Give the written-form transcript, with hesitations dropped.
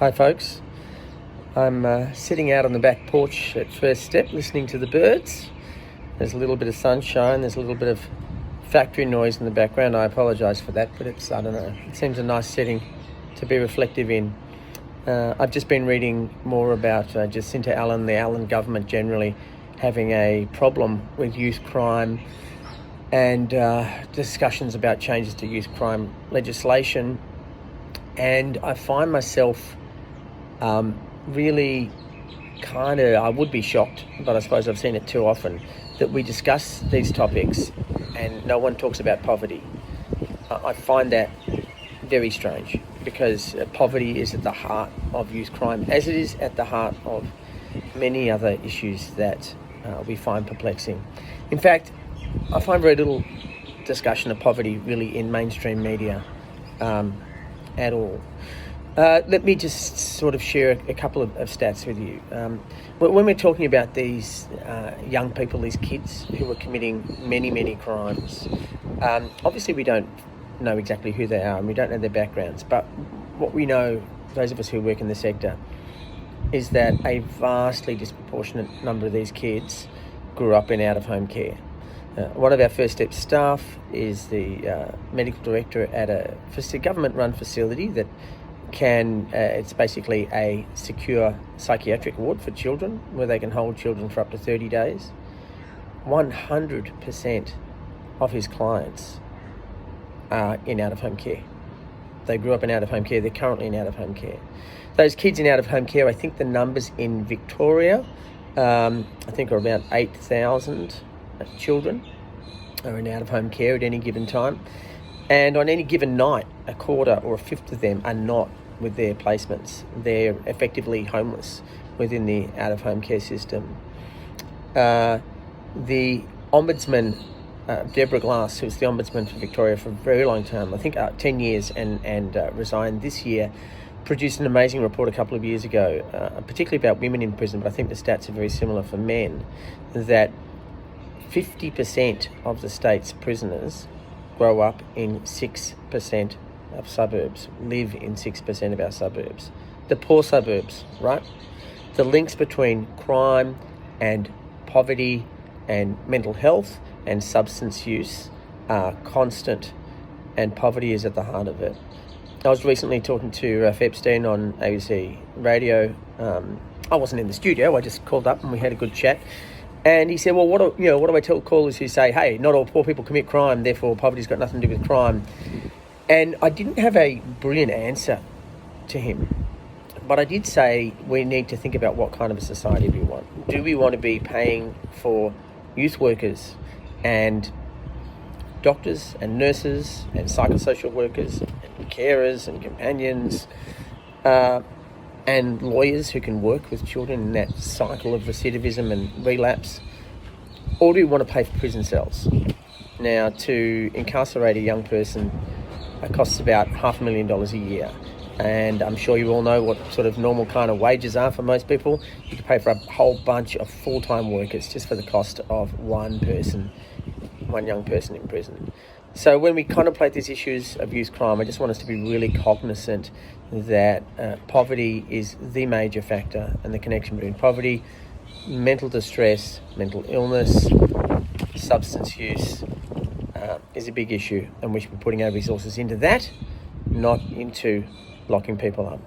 Hi folks, I'm sitting out on the back porch at First Step listening to the birds. There's a little bit of sunshine, there's a little bit of factory noise in the background. I apologise for that, but I don't know, it seems a nice setting to be reflective in. I've just been reading more about Jacinta Allen, the Allen government generally having a problem with youth crime and discussions about changes to youth crime legislation. And I find myself really I would be shocked, but I suppose I've seen it too often, that we discuss these topics and no one talks about poverty. I find that very strange because poverty is at the heart of youth crime, as it is at the heart of many other issues that we find perplexing. In fact, I find very little discussion of poverty really in mainstream media at all. Let me just sort of share a couple of stats with you. When we're talking about these young people, these kids who are committing many crimes, obviously we don't know exactly who they are and we don't know their backgrounds, but what we know, those of us who work in the sector, is that a vastly disproportionate number of these kids grew up in out-of-home care. One of our First Step staff is the medical director at a government-run facility that it's basically a secure psychiatric ward for children where they can hold children for up to 30 days. 100% of his clients are in out-of-home care. They grew up in out-of-home care. They're currently in out-of-home care. Those kids in out-of-home care, I think the numbers in Victoria, I think are about 8,000 children are in out-of-home care at any given time. And on any given night, a quarter or a fifth of them are not with their placements. They're effectively homeless within the out-of-home care system. The Ombudsman, Deborah Glass, who was the Ombudsman for Victoria for a very long time, I think 10 years and resigned this year, produced an amazing report a couple of years ago, particularly about women in prison, but I think the stats are very similar for men, that 50% of the state's prisoners grow up in 6% of suburbs, live in 6% of our suburbs. The poor suburbs, right? The links between crime and poverty and mental health and substance use are constant, and poverty is at the heart of it. I was recently talking to Ralph Epstein on ABC Radio. I wasn't in the studio, I just called up and we had a good chat. And he said, well, what do I tell callers who say, hey, not all poor people commit crime, therefore poverty's got nothing to do with crime? And I didn't have a brilliant answer to him, but I did say we need to think about what kind of a society we want. Do we want to be paying for youth workers and doctors and nurses and psychosocial workers and carers and companions and lawyers who can work with children in that cycle of recidivism and relapse? Or do we want to pay for prison cells? Now, to incarcerate a young person costs about $500,000 a year. And I'm sure you all know what sort of normal kind of wages are for most people. You can pay for a whole bunch of full-time workers just for the cost of one young person in prison. So when we contemplate these issues of youth crime, I just want us to be really cognizant that poverty is the major factor, and the connection between poverty, mental distress, mental illness, substance use is a big issue, and we should be putting our resources into that, not into locking people up.